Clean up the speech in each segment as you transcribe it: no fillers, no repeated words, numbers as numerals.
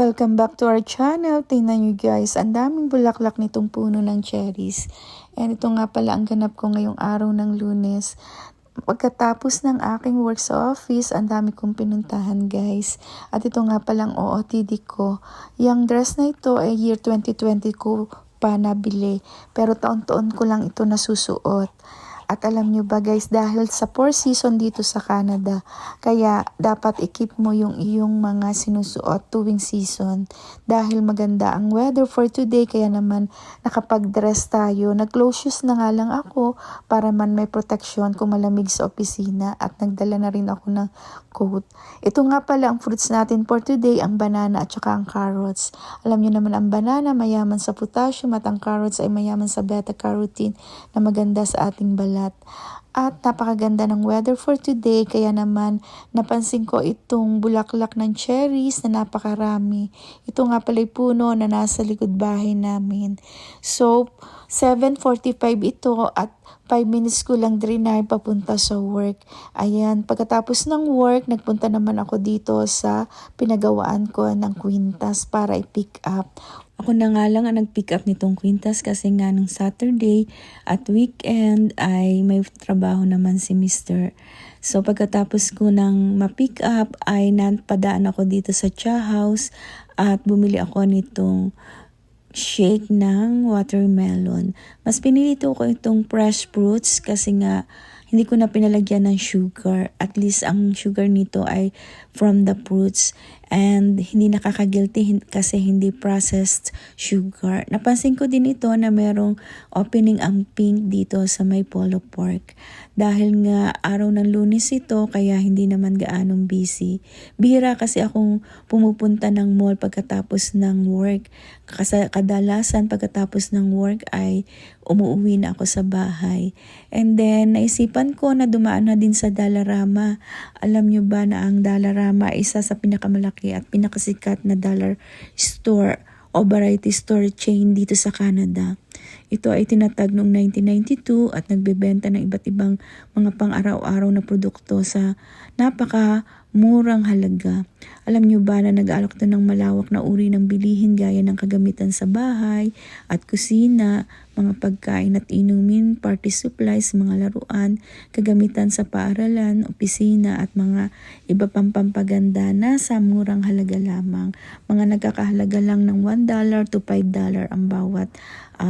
Welcome back to our channel. Tingnan nyo guys, ang daming bulaklak nitong puno ng cherries. And ito nga pala ang ganap ko ngayong araw ng Lunes. Pagkatapos ng aking work sa office, ang dami kong pinuntahan guys. At ito nga palang OOTD ko. Yung dress na ito ay year 2020 ko pa nabili. Pero taon-taon ko lang ito nasusuot. At alam nyo ba guys, dahil sa 4 season dito sa Canada, kaya dapat i-keep mo yung iyong mga sinusuot tuwing season. Dahil maganda ang weather for today, kaya naman nakapag-dress tayo. Nag-close shoes na nga lang ako para man may protection kung malamig sa opisina. At nagdala na rin ako ng coat. Ito nga pala ang fruits natin for today, ang banana at saka ang carrots. Alam nyo naman ang banana mayaman sa potassium at ang carrots ay mayaman sa beta-carotene na maganda sa ating balat. At napakaganda ng weather for today, kaya naman napansin ko itong bulaklak ng cherries na napakarami. Ito nga pala'y puno na nasa likod bahay namin. So 7:45 ito at 5 minutes ko lang drinay papunta sa work. Ayan, pagkatapos ng work, nagpunta naman ako dito sa pinagawaan ko ng kwintas para i-pick up. Ako na nga lang ang nag-pick up nitong kwintas kasi nga ng Saturday at weekend ay may trabaho naman si Mr. So pagkatapos ko nang ma-pick up ay napadaan ako dito sa Cha House at bumili ako nitong shake ng watermelon. Mas pinilito ko itong fresh fruits kasi nga hindi ko na pinalagyan ng sugar. At least ang sugar nito ay from the fruits. And hindi nakaka-guilty kasi hindi processed sugar. Napansin ko din ito na merong opening ang pink dito sa may Polo Park. Dahil nga araw ng Lunes ito, kaya hindi naman gaanong busy. Bihira kasi akong pumupunta ng mall pagkatapos ng work. Kasi kadalasan pagkatapos ng work ay umuwi na ako sa bahay. And then naisipan ko na dumaan na din sa Dollarama. Alam nyo ba na ang Dollarama ay isa sa pinakamalaki at pinakasikat na dollar store o variety store chain dito sa Canada. Ito ay tinatag noong 1992 at nagbebenta ng iba't ibang mga pang-araw-araw na produkto sa napakamurang halaga. Alam nyo ba na nag-aalok to ng malawak na uri ng bilihin gaya ng kagamitan sa bahay at kusina, mga pagkain at inumin, party supplies, mga laruan, kagamitan sa paaralan, opisina at mga iba pang pampaganda na sa murang halaga lamang. Mga nagkakahalaga lang ng $1 to $5 ang bawat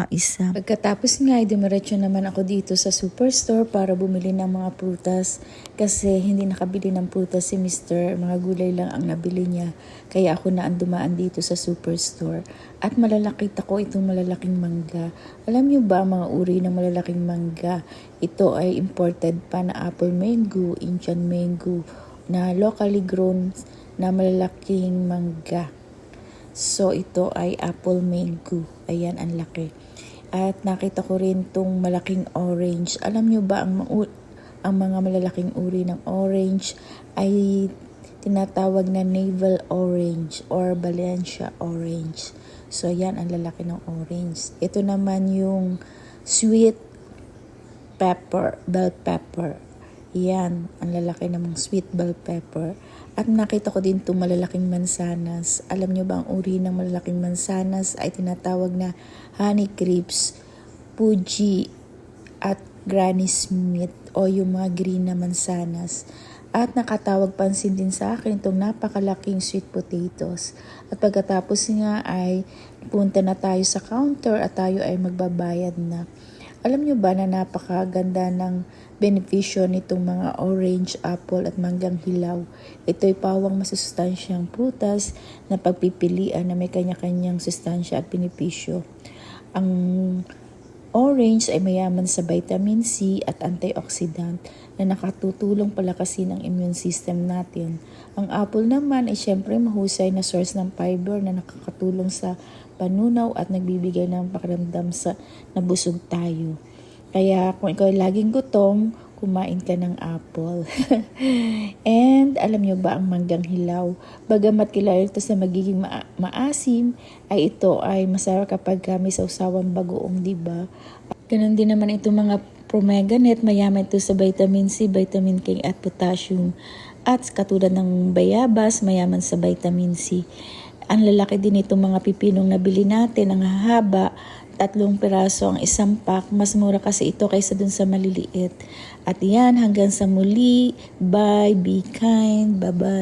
isa. Pagkatapos nga ay dumiretso naman ako dito sa superstore para bumili ng mga prutas kasi hindi nakabili ng prutas si Mr. Mga gulay lang ang nabili niya. Kaya ako na ang dumaan dito sa superstore. At malalakit ako itong malalaking mangga. Alam niyo ba mga uri ng malalaking mangga? Ito ay imported pa na apple mango, Indian mango na locally grown na malalaking mangga. So ito ay apple mango. Ayan, ang laki. At nakita ko rin tong malaking orange. Alam nyo ba ang mga malalaking uri ng orange ay tinatawag na navel orange or Valencia orange. So ayan, ang lalaki ng orange. Ito naman yung sweet pepper, bell pepper. Yan, ang lalaki ng sweet bell pepper. At nakita ko din itong malalaking mansanas. Alam nyo ba ang uri ng malalaking mansanas ay tinatawag na honey grapes, Fuji at Granny Smith o yung mga green na mansanas. At nakatawag pansin din sa akin itong napakalaking sweet potatoes. At pagkatapos nga ay punta na tayo sa counter at tayo ay magbabayad na. Alam nyo ba na napakaganda ng benepisyo nitong mga orange, apple at manggang hilaw? Ito'y pawang masustansyang prutas na pagpipilian na may kanya-kanyang sustansya at benepisyo. Ang orange ay mayaman sa vitamin C at antioxidant na nakatutulong palakasin ang immune system natin. Ang apple naman ay syempre mahusay na source ng fiber na nakakatulong sa panunaw at nagbibigay ng pakiramdam sa nabusog tayo. Kaya kung ikaw ay laging gutom, kumain ka ng apple. And alam nyo ba ang manggang hilaw? Bagamat kilala ito sa magiging maasim, ay ito ay masarap kapag may sausawan bagoong, diba? Ganon din naman itong mga pomegranate, mayaman ito sa vitamin C, vitamin K at potassium. At katulad ng bayabas, mayaman sa vitamin C. Ang lalaki din itong mga pipinong nabili natin, ang hahaba. 3 piraso ang isang pack. Mas mura kasi ito kaysa dun sa maliliit. At yan, hanggang sa muli. Bye, be kind, bye-bye.